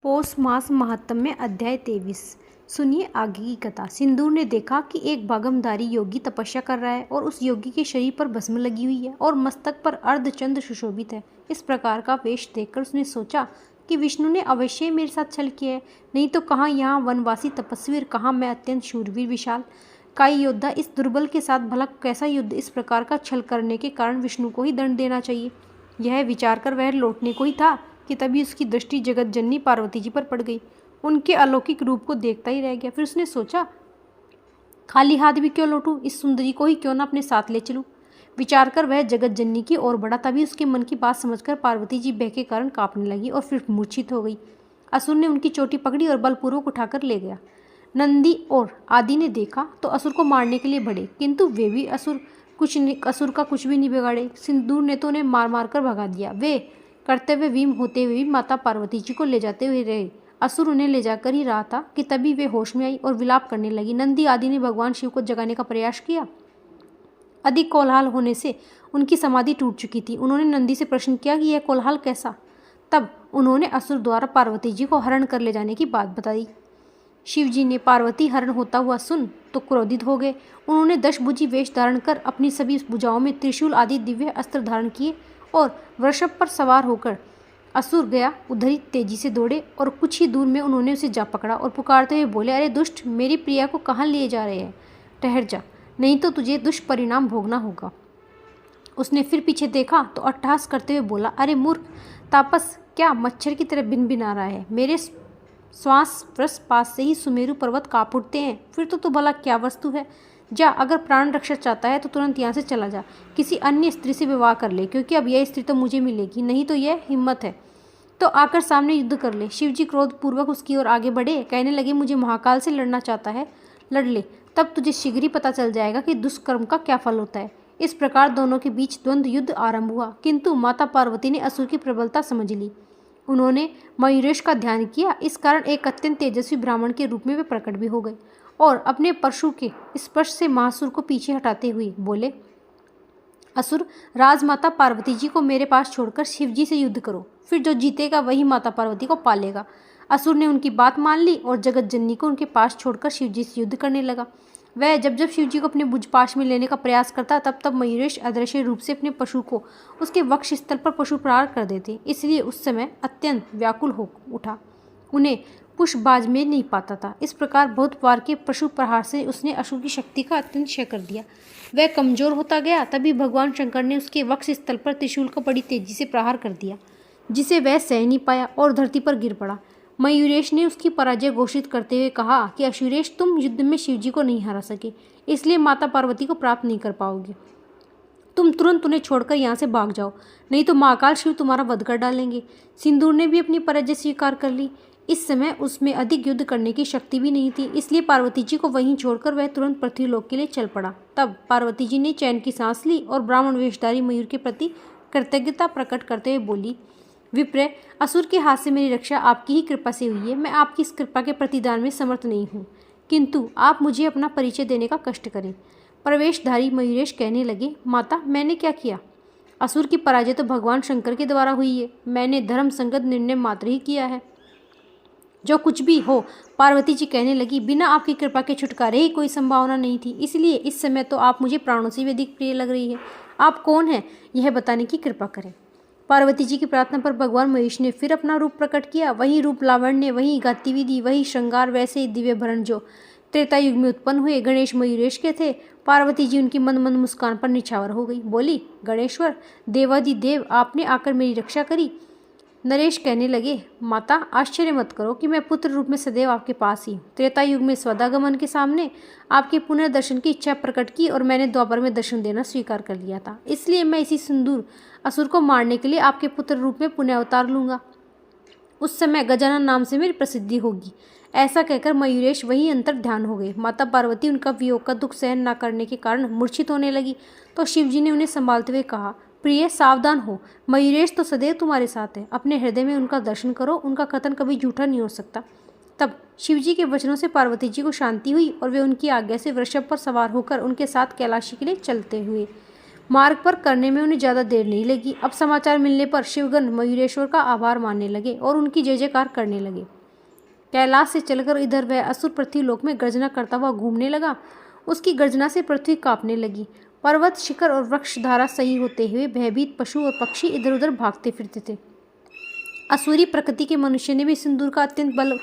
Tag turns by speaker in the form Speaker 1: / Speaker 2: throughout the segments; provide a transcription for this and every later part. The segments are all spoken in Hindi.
Speaker 1: पौष मास महात्म्य अध्याय 23। सुनिए आगे की कथा। सिंदूर ने देखा कि एक भागमधारी योगी तपस्या कर रहा है और उस योगी के शरीर पर भस्म लगी हुई है और मस्तक पर अर्धचंद्र सुशोभित है। इस प्रकार का वेश देखकर उसने सोचा कि विष्णु ने अवश्य मेरे साथ छल किया है, नहीं तो कहाँ यहाँ वनवासी तपस्वी और कहाँ मैं अत्यंत शूरवीर विशाल काई योद्धा। इस दुर्बल के साथ भला कैसा युद्ध। इस प्रकार का छल करने के कारण विष्णु को ही दंड देना चाहिए। यह विचार कर वह लौटने को ही था कि तभी उसकी दृष्टि जगत जननी पार्वती जी पर पड़ गई। उनके अलौकिक रूप को देखता ही रह गया। फिर उसने सोचा, खाली हाथ भी क्यों लौटूं, इस सुंदरी को ही क्यों ना अपने साथ ले चलूं। विचार कर वह जगत जननी की ओर बढ़ा। तभी उसके मन की बात समझकर पार्वती जी भय के कारण कांपने लगी और फिर मूर्छित हो गई। असुर ने उनकी चोटी पकड़ी और बलपूर्वक उठाकर ले गया। नंदी और आदि ने देखा तो असुर को मारने के लिए बढ़े, किंतु वे भी असुर का कुछ भी नहीं बिगाड़े। सिंदूर ने तो उन्हें मार मार कर भगा दिया। वे कर्तव्य विहीन होते हुए भी माता पार्वती जी को ले जाते हुए रहे। असुर उन्हें ले जाकर ही रहा था कि तभी वे होश में आई और विलाप करने लगी। नंदी आदि ने भगवान शिव को जगाने का प्रयास किया। अधिक कोलाहल होने से उनकी समाधि टूट चुकी थी। उन्होंने नंदी से प्रश्न किया कि यह कोलाहल कैसा। तब उन्होंने असुर द्वारा पार्वती जी को हरण कर ले जाने की बात बताई। शिव जी ने पार्वती हरण होता हुआ सुन तो क्रोधित हो गए। उन्होंने 10 भुजी वेश धारण कर अपनी सभी भुजाओं में त्रिशूल आदि दिव्य अस्त्र धारण किए और वृषभ पर सवार होकर असुर गया उधर ही तेजी से दौड़े और कुछ ही दूर में उन्होंने उसे जा पकड़ा और पुकारते हुए बोले, अरे दुष्ट, मेरी प्रिया को कहाँ लिए जा रहे हैं? ठहर जा, नहीं तो तुझे दुष्परिणाम भोगना होगा। उसने फिर पीछे देखा तो अट्टहास करते हुए बोला, अरे मूर्ख तापस, क्या मच्छर की तरह भिन-भिना रहा है? मेरे श्वास व्रस पास से ही सुमेरु पर्वत कांप उठते हैं। फिर तो तू भला क्या वस्तु है? जा, अगर प्राण रक्षा चाहता है तो तुरंत यहाँ से चला जा, किसी अन्य स्त्री से विवाह कर ले, क्योंकि अब यह स्त्री तो मुझे मिलेगी, नहीं तो यह हिम्मत है तो आकर सामने युद्ध कर ले। शिवजी क्रोधपूर्वक उसकी ओर आगे बढ़े, कहने लगे, मुझे महाकाल से लड़ना चाहता है, लड़ ले, तब तुझे शीघ्र ही पता चल जाएगा कि दुष्कर्म का क्या फल होता है। इस प्रकार दोनों के बीच द्वंद्व युद्ध आरंभ हुआ, किंतु माता पार्वती ने असुर की प्रबलता समझ ली। उन्होंने मयूरेश का ध्यान किया। इस कारण एक अत्यंत तेजस्वी ब्राह्मण के रूप में वे प्रकट भी हो गए और अपने परशु के स्पर्श से महासुर को पीछे हटाते हुए बोले, असुर, राजमाता पार्वती जी को मेरे पास छोड़कर शिवजी से युद्ध करो, फिर जो जीतेगा वही माता पार्वती को पालेगा। असुर ने उनकी बात मान ली और जगत जननी को उनके पास छोड़कर शिवजी से युद्ध करने लगा। वह जब जब शिवजी को अपने भुजपाश में लेने का प्रयास करता तब तब मयूरेश अदृश्य रूप से अपने पशु को उसके वक्ष स्थल पर पशु प्रहार कर देते। इसलिए उस समय अत्यंत व्याकुल हो उठा, उन्हें पुष्पबाज में नहीं पाता था। इस प्रकार बहुत बार के पशु प्रहार से उसने असुर की शक्ति का अत्यंत क्षय कर दिया। वह कमजोर होता गया। तभी भगवान शंकर ने उसके वक्ष स्थल पर त्रिशूल को बड़ी तेजी से प्रहार कर दिया, जिसे वह सह नहीं पाया और धरती पर गिर पड़ा। मयूरेश ने उसकी पराजय घोषित करते हुए कहा कि असुरेश, तुम युद्ध में शिवजी को नहीं हरा सके, इसलिए माता पार्वती को प्राप्त नहीं कर पाओगे। तुम तुरंत उन्हें छोड़कर यहाँ से भाग जाओ, नहीं तो महाकाल शिव तुम्हारा वध कर डालेंगे। सिंदूर ने भी अपनी पराजय स्वीकार कर ली। इस समय उसमें अधिक युद्ध करने की शक्ति भी नहीं थी, इसलिए पार्वती जी को वहीं छोड़कर वह तुरंत पृथ्वीलोक के लिए चल पड़ा। तब पार्वती जी ने चैन की सांस ली और ब्राह्मण वेशधारी मयूर के प्रति कृतज्ञता प्रकट करते हुए बोली, विप्र, असुर के हाथ से मेरी रक्षा आपकी ही कृपा से हुई है। मैं आपकी इस कृपा के प्रतिदान में समर्थ नहीं हूँ, किंतु आप मुझे अपना परिचय देने का कष्ट करें। प्रवेशधारी मयूरेश कहने लगे, माता, मैंने क्या किया? असुर की पराजय तो भगवान शंकर के द्वारा हुई है। मैंने धर्म संगत निर्णय मात्र ही किया है। जो कुछ भी हो, पार्वती जी कहने लगी, बिना आपकी कृपा के छुटकारे ही कोई संभावना नहीं थी, इसलिए इस समय तो आप मुझे प्राणों से भी अधिक प्रिय लग रही है। आप कौन हैं, यह बताने की कृपा करें। पार्वती जी की प्रार्थना पर भगवान महेश ने फिर अपना रूप प्रकट किया। वही रूप लावण्य, वही गतिविधि, वही श्रृंगार, वैसे ही दिव्य भरण जो त्रेता युग में उत्पन्न हुए गणेश मयूरेश के थे। पार्वती जी उनकी मंद मंद मुस्कान पर निछावर हो गई, बोली, गणेश्वर, देवाधिदेव, आपने आकर मेरी रक्षा करी। नरेश कहने लगे, माता, आश्चर्य मत करो कि मैं पुत्र रूप में सदैव आपके पास ही। त्रेता युग में स्वदागमन के सामने आपके पुनर्दर्शन की इच्छा प्रकट की और मैंने द्वापर में दर्शन देना स्वीकार कर लिया था, इसलिए मैं इसी सिंदूर असुर को मारने के लिए आपके पुत्र रूप में पुनः अवतार लूंगा। उस समय गजानन नाम से मेरी प्रसिद्धि होगी। ऐसा कहकर मयूरेश वही अंतर ध्यान हो गए। माता पार्वती उनका वियोग का दुख सहन न करने के कारण मूर्छित होने लगी तो शिवजी ने उन्हें संभालते हुए कहा, प्रिय, सावधान हो, मयूरेश तो सदैव तुम्हारे साथ है। अपने हृदय में उनका दर्शन करो, उनका कथन कभी झूठा नहीं हो सकता। तब शिवजी के वचनों से पार्वती जी को शांति हुई और वे उनकी आज्ञा से वृषभ पर सवार होकर उनके साथ कैलाशी के लिए चलते हुए मार्ग पर करने में उन्हें ज्यादा देर नहीं लगी। अब समाचार मिलने पर शिवगण मयूरेश्वर का आभार मानने लगे और उनकी जय जयकार करने लगे। कैलाश से चलकर इधर वह असुर पृथ्वीलोक में गर्जना करता हुआ घूमने लगा। उसकी गर्जना से पृथ्वी कांपने लगी। पर्वत, शिखर और वृक्ष धारा सही होते हुए भयभीत पशु और पक्षी इधर उधर भागते फिरते थे। असुरी प्रकृति के मनुष्य ने भी सिंदूर का अत्यंत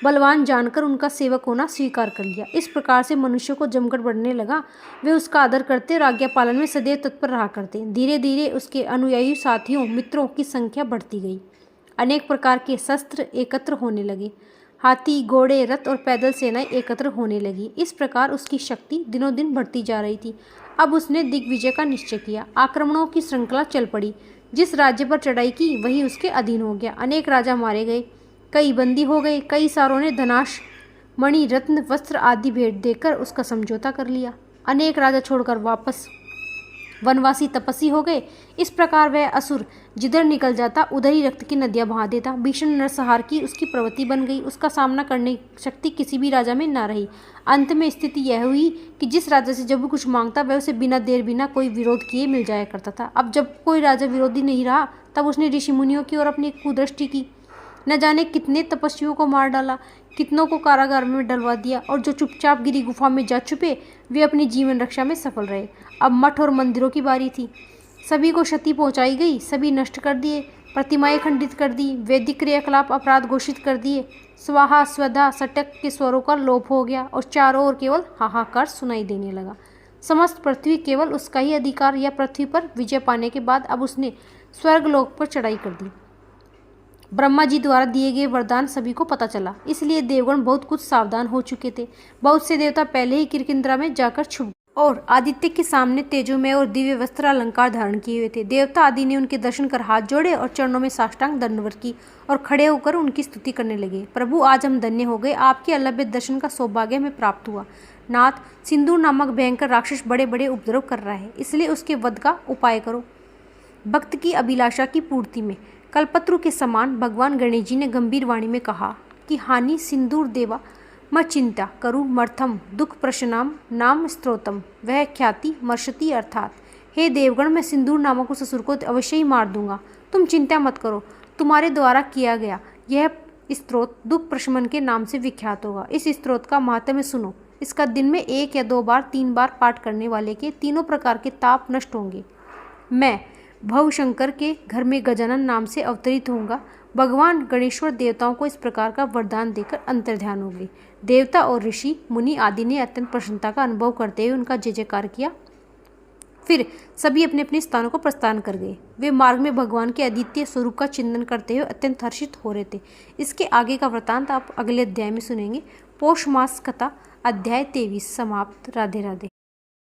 Speaker 1: बलवान जानकर उनका सेवक होना स्वीकार कर लिया। इस प्रकार से मनुष्य को जमकर बढ़ने लगा। वे उसका आदर करते और आज्ञा पालन में सदैव तत्पर रहा करते। धीरे धीरे उसके अनुयायी साथियों, मित्रों की संख्या बढ़ती गई। अनेक प्रकार के शस्त्र एकत्र होने लगे। हाथी, घोड़े, रथ और पैदल सेनाएं एकत्र होने लगी। इस प्रकार उसकी शक्ति दिनों दिन बढ़ती जा रही थी। अब उसने दिग्विजय का निश्चय किया। आक्रमणों की श्रृंखला चल पड़ी। जिस राज्य पर चढ़ाई की वही उसके अधीन हो गया। अनेक राजा मारे गए, कई बंदी हो गए। कई सारों ने धनाश, मणि, रत्न, वस्त्र आदि भेंट देकर उसका समझौता कर लिया। अनेक राजा छोड़कर वापस वनवासी तपस्वी हो गए। इस प्रकार वह असुर जिधर निकल जाता उधर ही रक्त की नदियां बहा देता। भीषण नरसंहार की उसकी प्रवृत्ति बन गई। उसका सामना करने की शक्ति किसी भी राजा में न रही। अंत में स्थिति यह हुई कि जिस राजा से जब भी कुछ मांगता वह उसे बिना देर बिना कोई विरोध किए मिल जाया करता था। अब जब कोई राजा विरोधी नहीं रहा तब उसने ऋषि मुनियों की ओर अपनी कुदृष्टि की। न जाने कितने तपस्वियों को मार डाला, कितनों को कारागार में डलवा दिया और जो चुपचाप गिरी गुफा में जा छुपे वे अपनी जीवन रक्षा में सफल रहे। अब मठ और मंदिरों की बारी थी। सभी को क्षति पहुंचाई गई, सभी नष्ट कर दिए, प्रतिमाएं खंडित कर दी, वैदिक क्रियाकलाप अपराध घोषित कर दिए। स्वाहा स्वधा सटक के स्वरों का लोप हो गया और चारों ओर केवल हाहाकार सुनाई देने लगा। समस्त पृथ्वी केवल उसका ही अधिकार या पृथ्वी पर विजय पाने के बाद अब उसने स्वर्गलोक पर चढ़ाई कर दी। ब्रह्मा जी द्वारा दिए गए वरदान सभी को पता चला, इसलिए देवगण बहुत कुछ सावधान हो चुके थे। बहुत से देवता पहले ही किरकिंद्रा में जाकर छुप और आदित्य के सामने तेजोमय और दिव्य वस्त्र अलंकार धारण किए हुए थे। देवता आदि ने उनके दर्शन कर हाथ जोड़े और चरणों में साष्टांग दंडवत की और खड़े होकर उनकी स्तुति करने लगे। प्रभु, आज हम धन्य हो गए। आपके अलभ्य दर्शन का सौभाग्य हमें प्राप्त हुआ। नाथ, सिंदूर नामक भयंकर राक्षस बड़े बड़े उपद्रव कर रहा है, इसलिए उसके वध का उपाय करो। भक्त की अभिलाषा की पूर्ति में कल्पत्रु के समान भगवान गणेश जी ने गंभीर वाणी में कहा कि हानि सिंदूर देवा म चिंता करु मर्थम दुख प्रशनाम नाम स्त्रोतम वह ख्याति मर्षति। अर्थात, हे देवगण, मैं सिंदूर नामक उस असुर को अवश्य ही मार दूंगा। तुम चिंता मत करो। तुम्हारे द्वारा किया गया यह स्त्रोत दुख प्रशमन के नाम से विख्यात होगा। इस स्त्रोत का महात्म्य सुनो। इसका दिन में 1 या 2 बार 3 बार पाठ करने वाले के तीनों प्रकार के ताप नष्ट होंगे। मैं भवशंकर के घर में गजानन नाम से अवतरित होऊंगा। भगवान गणेश्वर देवताओं को इस प्रकार का वरदान देकर अंतर्ध्यान हो गई। देवता और ऋषि मुनि आदि ने अत्यंत प्रसन्नता का अनुभव करते हुए उनका जय जयकार किया। फिर सभी अपने अपने स्थानों को प्रस्थान कर गए। वे मार्ग में भगवान के अद्वितीय स्वरूप का चिंतन करते हुए अत्यंत हर्षित हो रहे थे। इसके आगे का वृतांत आप अगले अध्याय में सुनेंगे। पौष मास कथा अध्याय 23 समाप्त। राधे राधे।